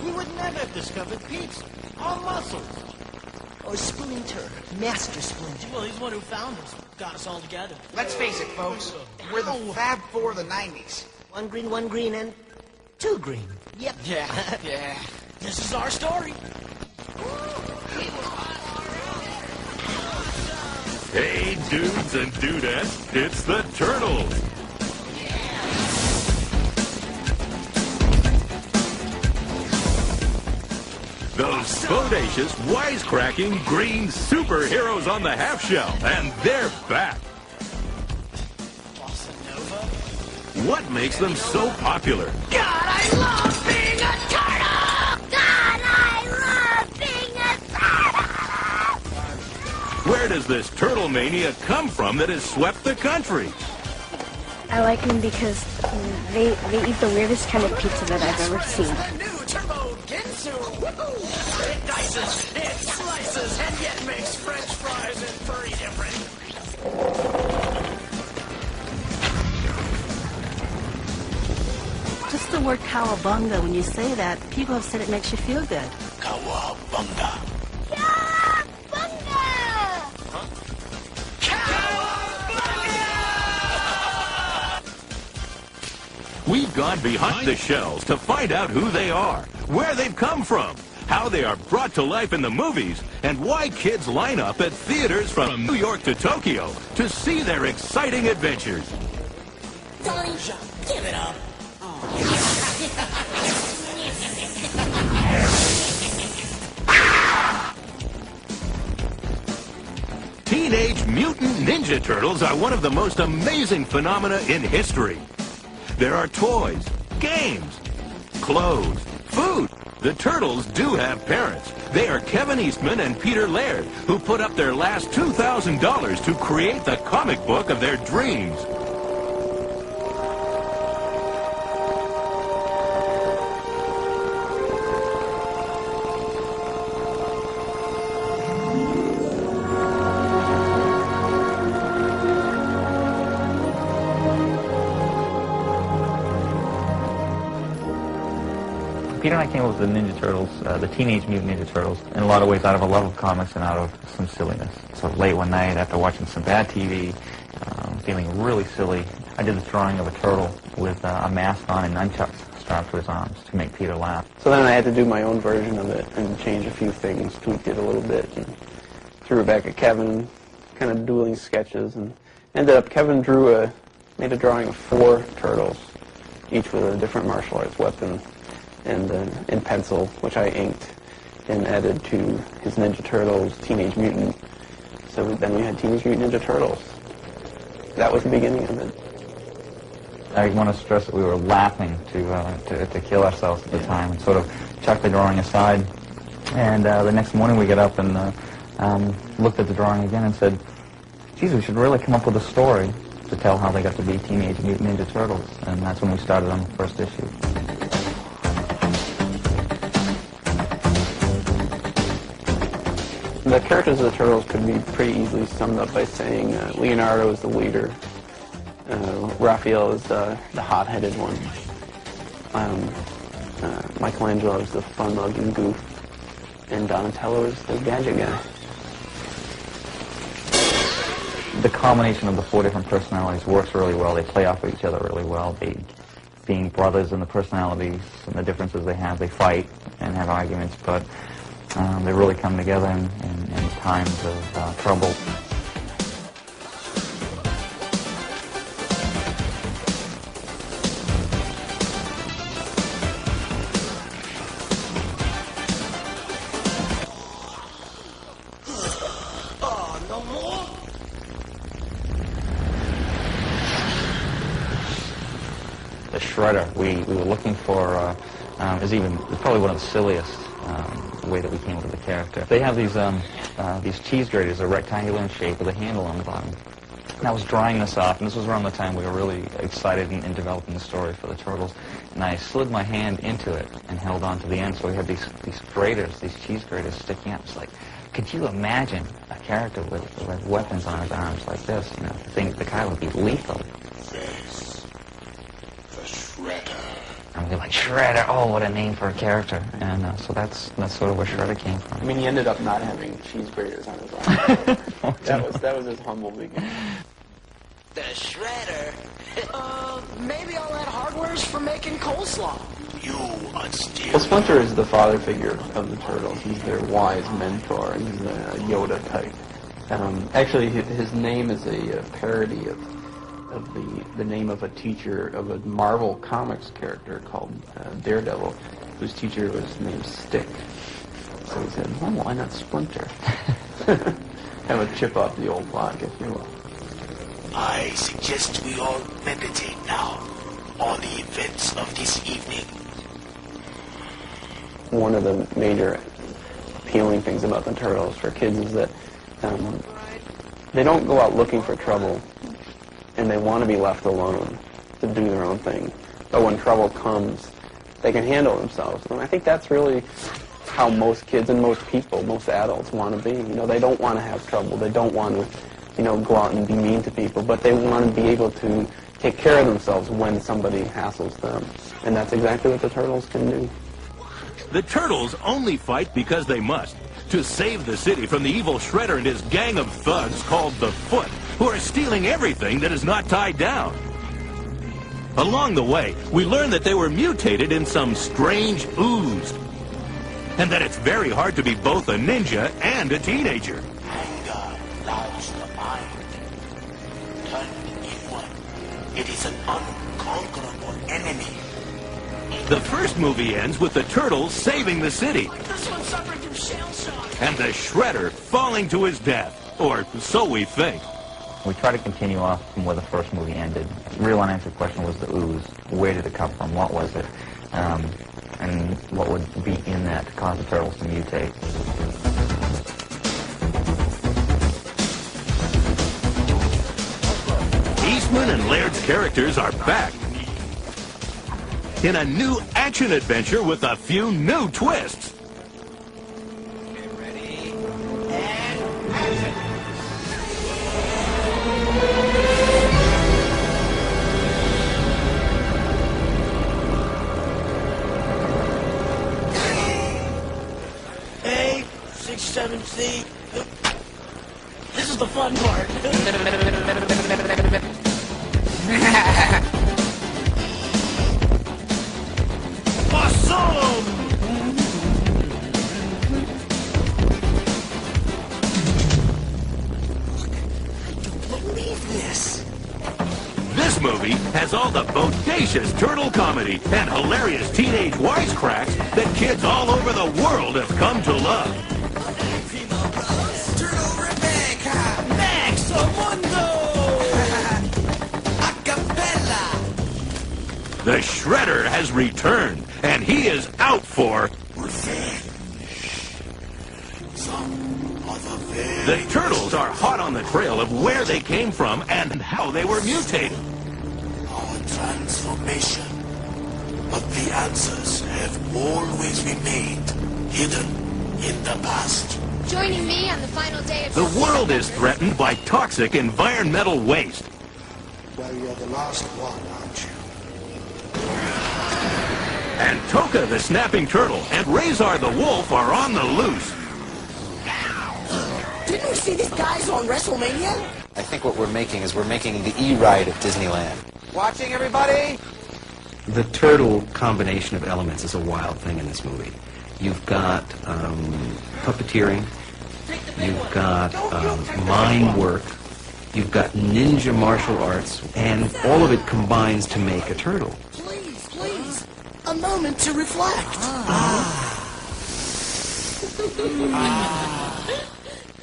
We would never have discovered Pete's. All muscles. Or Splinter. Master Splinter. Well, he's the one who found us. Got us all together. Let's face it, folks. We're the Fab Four of the 90s. One green, and two green. Yep. Yeah, yeah. This is our story. Hey, dudes and dudettes, it's the Turtles. Those bodacious, wisecracking, green superheroes on the half shell, and they're back. What makes them so popular? God, I love being a turtle! God, I love being a turtle! Where does this turtle mania come from that has swept the country? I like them because they eat the weirdest kind of pizza that I've ever seen. The new Turbo Ginsu! Woohoo! It dices, it slices, and yet makes French fries in 3 different... Just the word cowabunga, when you say that, people have said it makes you feel good. Cowabunga. We've gone behind the shells to find out who they are, where they've come from, how they are brought to life in the movies, and why kids line up at theaters from New York to Tokyo to see their exciting adventures. Donnie, give it up. Teenage Mutant Ninja Turtles are one of the most amazing phenomena in history. There are toys, games, clothes, food. The Turtles do have parents. They are Kevin Eastman and Peter Laird, who put up their last $2,000 to create the comic book of their dreams. Peter and I came up with the Ninja Turtles, the Teenage Mutant Ninja Turtles, in a lot of ways out of a love of comics and out of some silliness. So late one night, after watching some bad TV, feeling really silly, I did this drawing of a turtle with a mask on and nunchucks strapped to his arms to make Peter laugh. So then I had to do my own version of it and change a few things, tweaked it a little bit, and threw it back at Kevin, kind of dueling sketches, and ended up, Kevin made a drawing of 4 turtles, each with a different martial arts weapon, and in pencil, which I inked and added to his Ninja Turtles, Teenage Mutant. So then we had Teenage Mutant Ninja Turtles. That was the beginning of it. I want to stress that we were laughing to kill ourselves at the time, and sort of chucked the drawing aside. And the next morning we got up and looked at the drawing again and said, geez, we should really come up with a story to tell how they got to be Teenage Mutant Ninja Turtles. And that's when we started on the first issue. The characters of the Turtles could be pretty easily summed up by saying Leonardo is the leader, Raphael is the hot-headed one, Michelangelo is the fun-loving goof, and Donatello is the gadget guy. The combination of the 4 different personalities works really well. They play off of each other really well. Being brothers and the personalities and the differences they have, they fight and have arguments, but they really come together in times of trouble. No more? The Shredder, we were looking for, is probably one of the silliest way that we came up with the character. They have these cheese graters, they're rectangular in shape with a handle on the bottom. And I was drying this off, and this was around the time we were really excited in developing the story for the Turtles. And I slid my hand into it and held on to the end, so we had these graters, these cheese graters sticking out. It's like, could you imagine a character with weapons on his arms like this? You know, the guy would be lethal. This, the Shredder. And we'd be like, Shredder, oh, what a name for a character. And so that's sort of where Shredder came from. I mean, he ended up not having cheese graters on his arm. that was his humble beginning. The Shredder? Maybe all that hardware's for making coleslaw. You unsteal. Well, Splinter is the father figure of the Turtles. He's their wise mentor. He's a Yoda type. Actually, his name is a parody of the name of a teacher of a Marvel Comics character called Daredevil, whose teacher was named Stick. So he said, well, why not Splinter? Have a chip off the old block, if you will. I suggest we all meditate now on the events of this evening. One of the major appealing things about the Turtles for kids is that they don't go out looking for trouble, and they want to be left alone to do their own thing. But when trouble comes, they can handle themselves. And I think that's really how most kids and most people, most adults want to be. You know, they don't want to have trouble. They don't want to, go out and be mean to people, but they want to be able to take care of themselves when somebody hassles them. And that's exactly what the Turtles can do. The Turtles only fight because they must, to save the city from the evil Shredder and his gang of thugs called the Foot, who are stealing everything that is not tied down. Along the way, we learn that they were mutated in some strange ooze, and that it's very hard to be both a ninja and a teenager. Anger clouds the mind. Turned inward, it is an unconquerable enemy. The first movie ends with the Turtles saving the city, This one suffered from shell shock. and the Shredder falling to his death, or so we think. We try to continue off from where the first movie ended. The real unanswered question was the ooze. Where did it come from? What was it? And what would be in that to cause the Turtles to mutate? Eastman and Laird's characters are back in a new action adventure with a few new twists. A, 6, 7, C. This is the fun part. Awesome! Believe this. This movie has all the bodacious turtle comedy and hilarious teenage wisecracks that kids all over the world have come to love. Turtle Rebecca. Max Amundo. Acapella. The Shredder has returned, and he is out for Revenge. Some other very... The Turtles are hot on the trail of where they came from and how they were mutated. Our transformation. But the answers have always remained hidden in the past. Joining me on the final day of The world is threatened by toxic environmental waste. Well, you're the last one, aren't you? And Toka the Snapping Turtle and Razor the Wolf are on the loose. Didn't we see these guys on WrestleMania? I think what we're making is we're making the E-Ride of Disneyland. Watching, everybody? The turtle combination of elements is a wild thing in this movie. You've got puppeteering, you've got mime work, you've got ninja martial arts, and all of it combines to make a turtle. Please, please. A moment to reflect.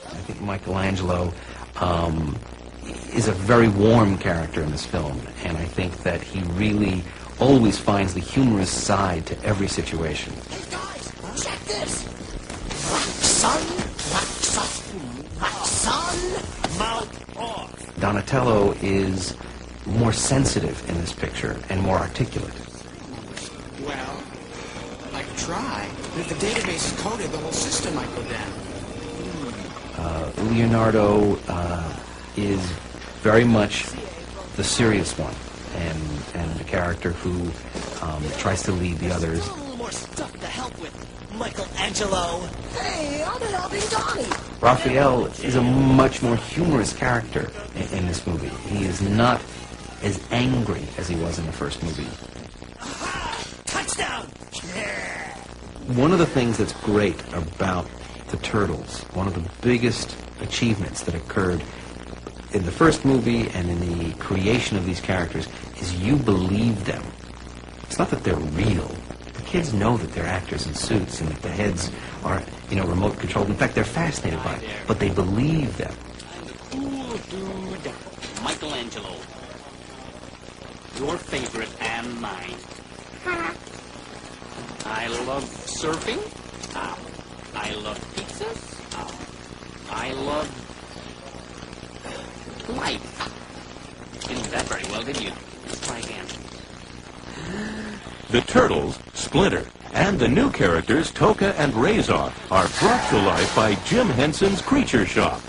I think Michelangelo is a very warm character in this film, and I think that he really always finds the humorous side to every situation. Hey guys, check this. Donatello is more sensitive in this picture and more articulate. Well, I could try. But if the database is coded, the whole system might go down. Leonardo is very much the serious one, and the character who tries to lead the others. A little more stuff to help with, Michelangelo. Hey, I'll be helping Donnie. Raphael is a much more humorous character in this movie. He is not as angry as he was in the first movie. Touchdown! One of the things that's great about the Turtles, one of the biggest achievements that occurred in the first movie and in the creation of these characters, is you believe them. It's not that they're real. The kids know that they're actors in suits and that the heads are, remote controlled. In fact, they're fascinated by it, but they believe them. Cool dude, Michelangelo. Your favorite and mine. I love surfing. I love pizzas. I love life. Didn't do that very well, did you? Let's try again. The Turtles, Splinter, and the new characters Toka and Razor are brought to life by Jim Henson's Creature Shop.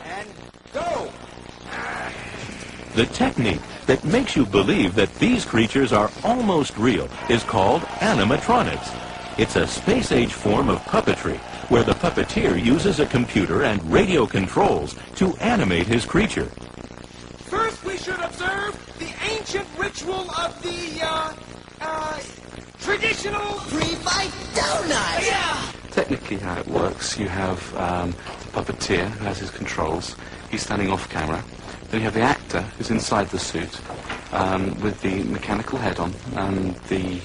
And go! The technique that makes you believe that these creatures are almost real is called animatronics. It's a space-age form of puppetry where the puppeteer uses a computer and radio controls to animate his creature. First, we should observe the ancient ritual of the, traditional... Pre-fight donut! Yeah! Technically how it works, you have the puppeteer who has his controls. He's standing off camera. Then you have the actor who's inside the suit with the mechanical head on, and the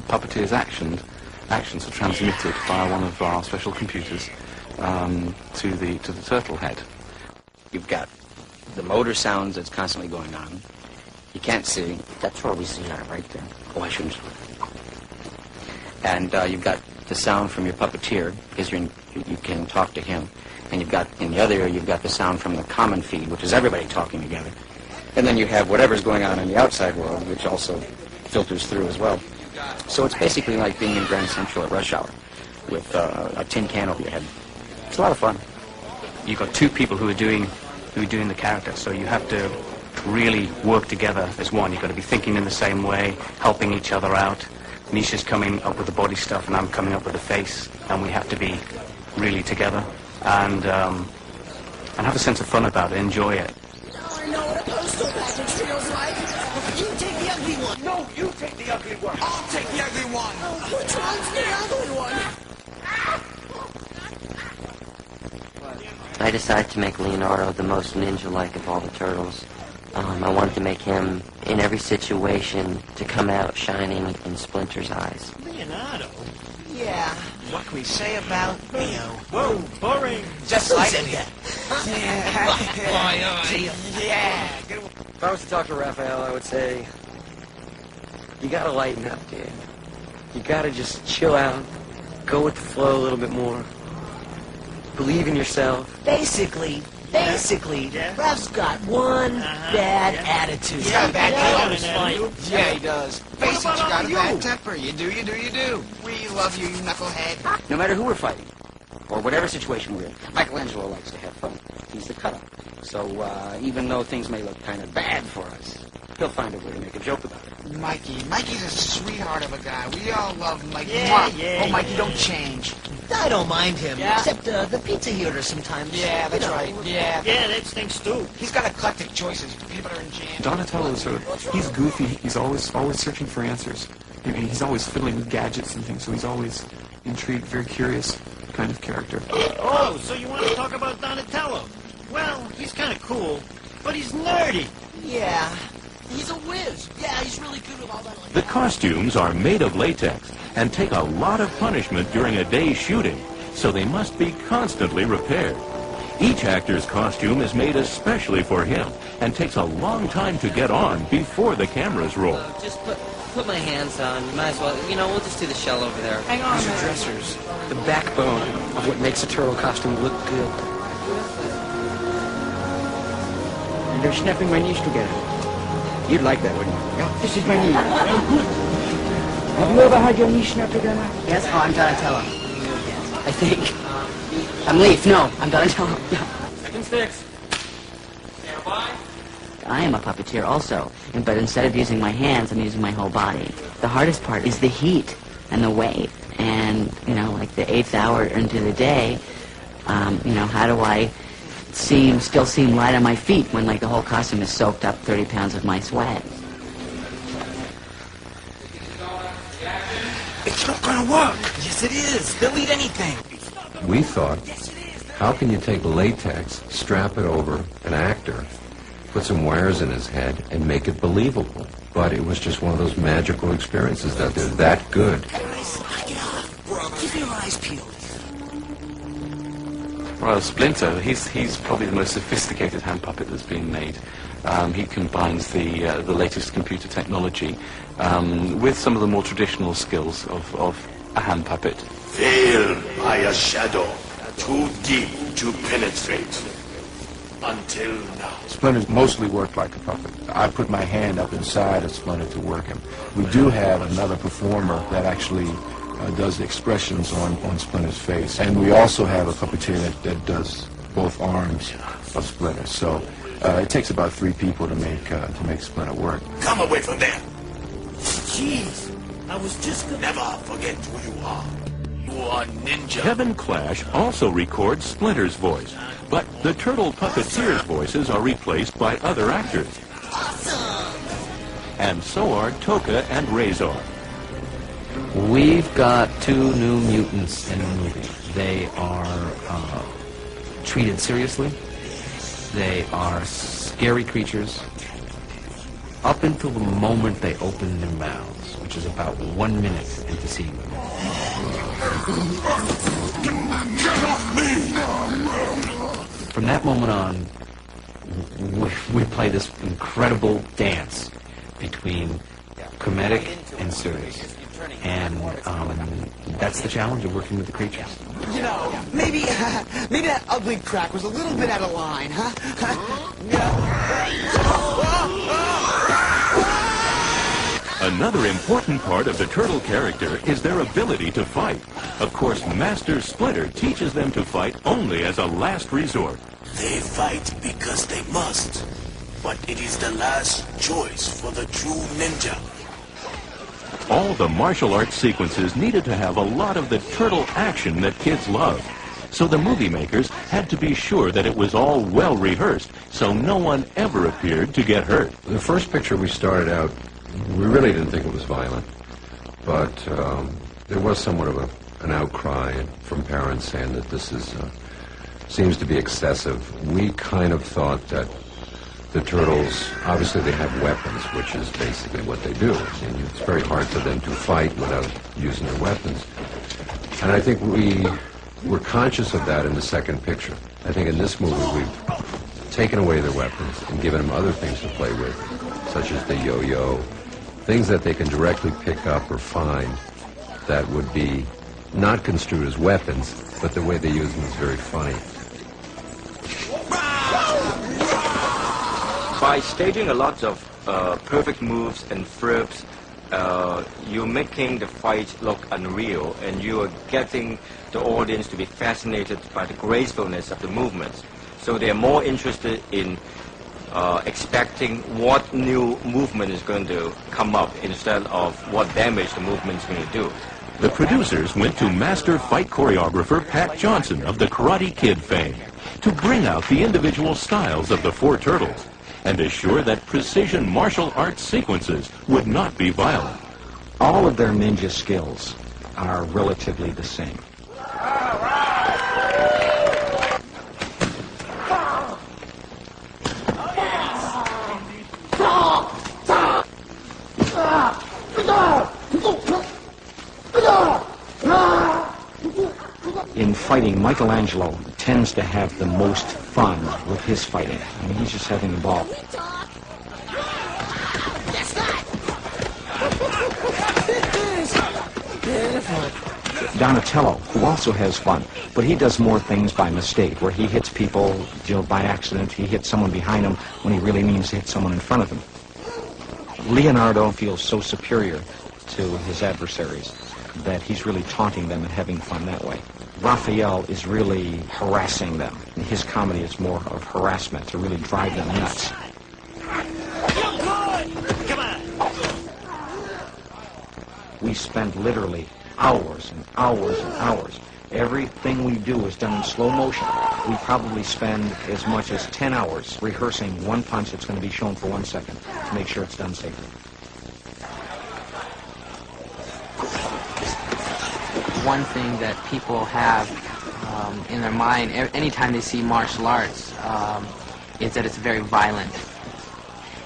puppeteer's actions are transmitted via one of our special computers to the turtle head. You've got the motor sounds that's constantly going on. You can't see. That's where we see her, right there. Oh, I shouldn't. And you've got the sound from your puppeteer, because you can talk to him. And you've got, in the other ear, you've got the sound from the common feed, which is everybody talking together. And then you have whatever's going on in the outside world, which also filters through as well. So it's basically like being in Grand Central at rush hour with a tin can over your head. It's a lot of fun. You've got two people who are doing the character, so you have to really work together as one. You've got to be thinking in the same way, helping each other out. Misha's coming up with the body stuff, and I'm coming up with the face, and we have to be really together and have a sense of fun about it, enjoy it. I know what a postal package feels like. You take the ugly one. No, you take the ugly one. I'll take the ugly one. Which one's the ugly one? I decided to make Leonardo the most ninja-like of all the turtles. I wanted to make him, in every situation, to come out shining in Splinter's eyes. Leonardo? Yeah. What can we say about Leo? Whoa, boring. Just like it. Yeah. If I was to talk to Raphael, I would say, you gotta lighten up, dude. You gotta just chill out, go with the flow a little bit more, believe in yourself. Basically, Raph's got one bad attitude. He's got a bad attitude. Yeah, he does. Face it, you got a bad temper. You do. We love you, you knucklehead. No matter who we're fighting, or whatever situation we're in, Michelangelo likes to have fun. He's the cut-up. So even though things may look kind of bad for us, he'll find a way to make a joke about it. Mikey's a sweetheart of a guy. We all love Mikey. Yeah. Oh, Mikey, don't change. I don't mind him, except the pizza he orders sometimes. Yeah, that's right. Yeah, that stinks too. He's got eclectic choices. Peanut butter and jam. Donatello's he's goofy. He's always searching for answers. I mean, he's always fiddling with gadgets and things, so he's always intrigued, very curious kind of character. Oh, so you want to talk about Donatello? Well, he's kind of cool, but he's nerdy. Yeah. He's a whiz. Yeah, he's really good with all that. The costumes are made of latex and take a lot of punishment during a day's shooting, so they must be constantly repaired. Each actor's costume is made especially for him and takes a long time to get on before the cameras roll. Just put put my hands on. You might as well. You know, we'll just do the shell over there. Hang on. These are dressers. The backbone of what makes a turtle costume look good. And they're snapping my knees together. You'd like that, wouldn't you? Yeah, this is my knee. Have you ever had your knees snapped together? Yes, oh, I'm Donatello. I think. I'm Leaf. No, I'm Donatello. Second six. Stand by. I am a puppeteer also, but instead of using my hands, I'm using my whole body. The hardest part is the heat and the weight. And, you know, like the 8th hour into the day, you know, how do I still seem light on my feet when, like, the whole costume is soaked up 30 pounds of my sweat? It's not gonna work. Yes, it is. They'll eat anything. We thought, how can you take latex, strap it over an actor, put some wires in his head, and make it believable? But it was just one of those magical experiences that they're that good. Knock it off, brother. Keep your eyes peeled. Well, Splinter, he's probably the most sophisticated hand puppet that's been made. He combines the latest computer technology with some of the more traditional skills of a hand puppet. Veiled by a shadow, too deep to penetrate. Until now. Splinter's mostly worked like a puppet. I put my hand up inside of Splinter to work him. We do have another performer that actually does the expressions on Splinter's face. And we also have a puppeteer that does both arms of Splinter. So it takes about 3 people to make Splinter work. Come away from there. Jeez, I was just gonna... Never forget who you are. You are Ninja. Kevin Clash also records Splinter's voice, but the Turtle Puppeteer's voices are replaced by other actors. Awesome! And so are Toka and Razor. We've got 2 new mutants in the movie. They are treated seriously. They are scary creatures up until the moment they open their mouths, which is about 1 minute into seeing them. From that moment on, we play this incredible dance between comedic and serious. And that's the challenge of working with the creatures. You know, maybe that ugly crack was a little bit out of line, huh? Another important part of the turtle character is their ability to fight. Of course, Master Splinter teaches them to fight only as a last resort. They fight because they must. But it is the last choice for the true ninja. All the martial arts sequences needed to have a lot of the turtle action that kids love. So the movie makers had to be sure that it was all well rehearsed, so no one ever appeared to get hurt. The first picture we started out, we really didn't think it was violent, but there was somewhat of an outcry from parents saying that this seems to be excessive. We kind of thought that the turtles, obviously they have weapons, which is basically what they do. And it's very hard for them to fight without using their weapons. And I think we were conscious of that in the second picture. I think in this movie we've taken away their weapons and given them other things to play with, such as the yo-yo, things that they can directly pick up or find that would be not construed as weapons, but the way they use them is very funny. By staging a lot of perfect moves and flips, you're making the fight look unreal, and you are getting the audience to be fascinated by the gracefulness of the movements. So they are more interested in expecting what new movement is going to come up instead of what damage the movement is going to do. The producers went to master fight choreographer Pat Johnson of the Karate Kid fame to bring out the individual styles of the 4 turtles and assure that precision martial arts sequences would not be violent. All of their ninja skills are relatively the same. In fighting, Michelangelo tends to have the most fun with his fighting. I mean, he's just having a ball. Donatello, who also has fun, but he does more things by mistake, where he hits people, by accident. He hits someone behind him when he really means to hit someone in front of him. Leonardo feels so superior to his adversaries that he's really taunting them and having fun that way. Raphael is really harassing them. His comedy is more of harassment to really drive them nuts. We spend literally hours and hours and hours. Everything we do is done in slow motion. We probably spend as much as 10 hours rehearsing one punch that's going to be shown for 1 second to make sure it's done safely. One thing that people have in their mind anytime they see martial arts is that it's very violent.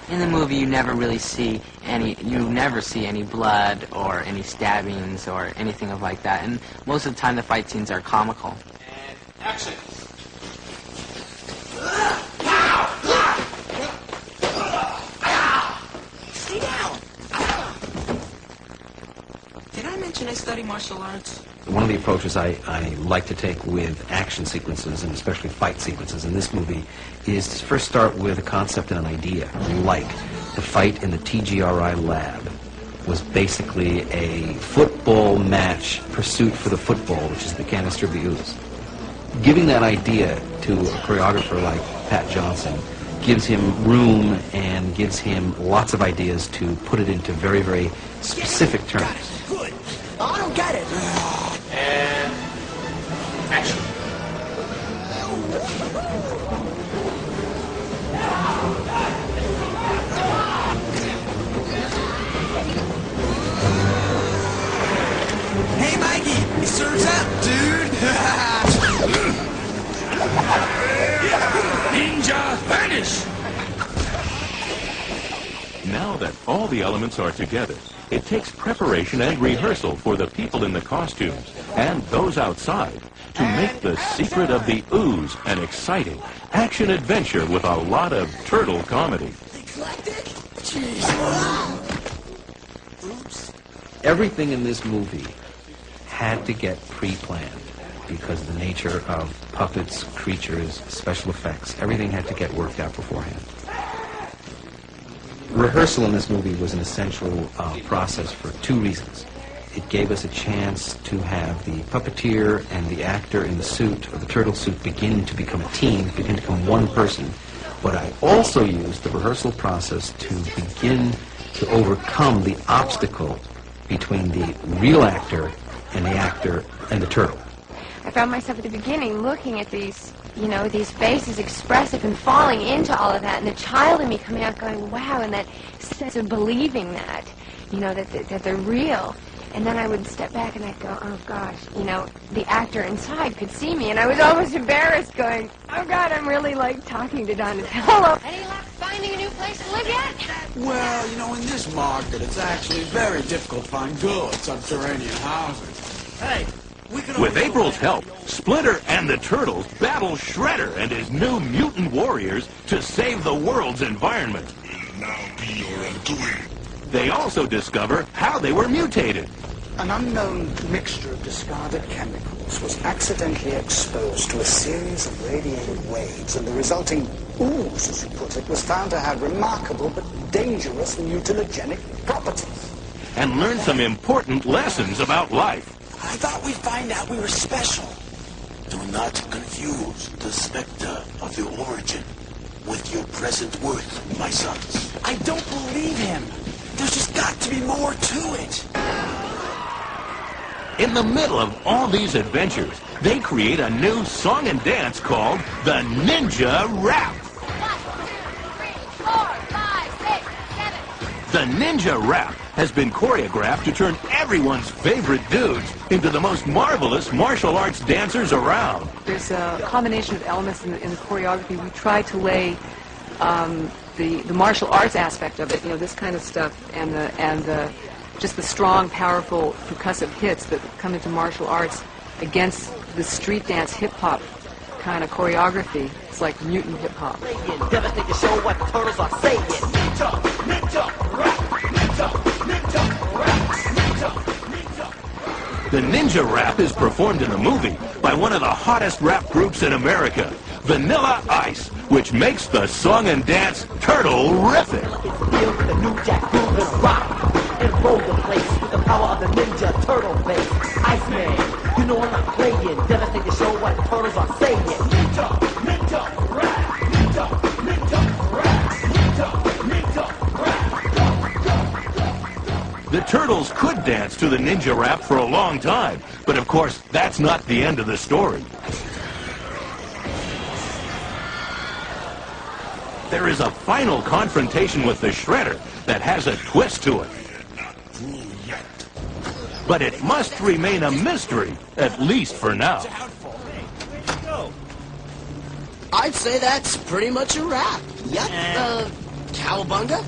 In the movie, you never see any blood or any stabbings or anything like that. And most of the time, the fight scenes are comical. And action. Stay down. Did I mention I study martial arts? One of the approaches I like to take with action sequences, and especially fight sequences in this movie, is to first start with a concept and an idea. Like the fight in the TGRI lab was basically a football match pursuit for the football, which is the canister of the Ooze. Giving that idea to a choreographer like Pat Johnson gives him room and gives him lots of ideas to put it into very, very specific terms. Good. I don't get it. And action. Hey, Mikey, it serves up, dude. Ninja vanish! Now that all the elements are together, it takes preparation and rehearsal for the people in the costumes and those outside to make the secret of the Ooze an exciting action-adventure with a lot of turtle comedy. Oops. Everything in this movie had to get pre-planned because of the nature of puppets, creatures, special effects. Everything had to get worked out beforehand. Rehearsal in this movie was an essential process for two reasons. It gave us a chance to have the puppeteer and the actor in the suit, or the turtle suit, begin to become a team, begin to become one person. But I also used the rehearsal process to begin to overcome the obstacle between the real actor and the turtle. I found myself at the beginning looking at these, these faces expressive and falling into all of that, and the child in me coming out going, wow, and that sense of believing that, that they're real. And then I would step back and I'd go, oh gosh, the actor inside could see me, and I was almost embarrassed going, oh God, I'm really like talking to Donatello. Any luck finding a new place to live yet? Well, in this market, it's actually very difficult to find good subterranean housing. Hey, With April's help, Splinter and the Turtles battle Shredder and his new mutant warriors to save the world's environment. Will now be your undoing. They also discover how they were mutated. An unknown mixture of discarded chemicals was accidentally exposed to a series of radiated waves, and the resulting ooze, as you put it, was found to have remarkable but dangerous mutagenic properties. And learn some important lessons about life. I thought we'd find out we were special. Do not confuse the specter of your origin with your present worth, my sons. I don't believe him. There's just got to be more to it. In the middle of all these adventures, they create a new song and dance called the Ninja Rap. 1, 2, 3, 4, 5, 6, 7. The Ninja Rap has been choreographed to turn everyone's favorite dudes into the most marvelous martial arts dancers around. There's a combination of elements in the choreography. We try to lay the martial arts aspect of it, this kind of stuff, and just the strong, powerful, percussive hits that come into martial arts against the street dance hip-hop kind of choreography. It's like mutant hip-hop. Devastating show what the turtles are saying. Ninja, ninja, rap, ninja, ninja, rap, ninja, ninja. The ninja rap is performed in the movie by one of the hottest rap groups in America, Vanilla Ice, which makes the song and dance turtle-rific. The new jack groove and rock and roll the place with the power of the ninja turtle face. Iceman, you know I'm not playing. Devastate the show what the turtles are saying. Ninja, ninja, rap, ninja, ninja, rap, ninja, ninja, rap. The turtles could dance to the ninja rap for a long time, but of course that's not the end of the story. There is a final confrontation with the Shredder that has a twist to it. But it must remain a mystery, at least for now. I'd say that's pretty much a wrap. Yep. Cowabunga?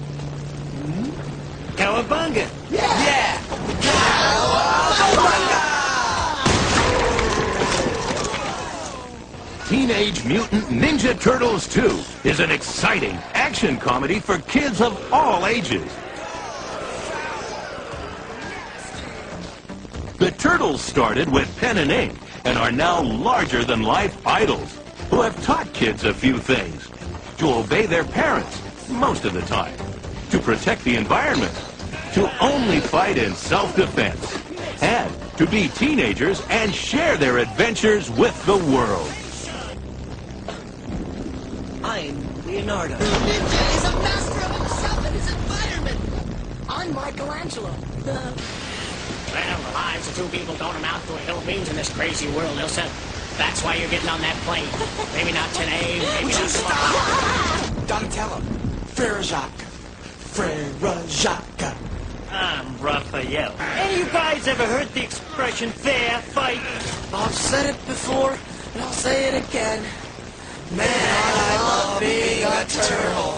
Cowabunga! Yeah! Teenage Mutant Ninja Turtles 2 is an exciting action comedy for kids of all ages. The Turtles started with pen and ink and are now larger-than-life idols who have taught kids a few things. To obey their parents, most of the time. To protect the environment. To only fight in self-defense. And to be teenagers and share their adventures with the world. I'm Leonardo. Ninja is a master of himself and his environment. I'm Michelangelo. Well, the lives of two people don't amount to a hill of beans in this crazy world, Ilsa. That's why you're getting on that plane. Maybe not today, maybe not tomorrow. Donatello. Frere Jacques. Frere Jacques. I'm Raphael. Any of you guys ever heard the expression fair fight? I've said it before, and I'll say it again. Man, I love being a turtle.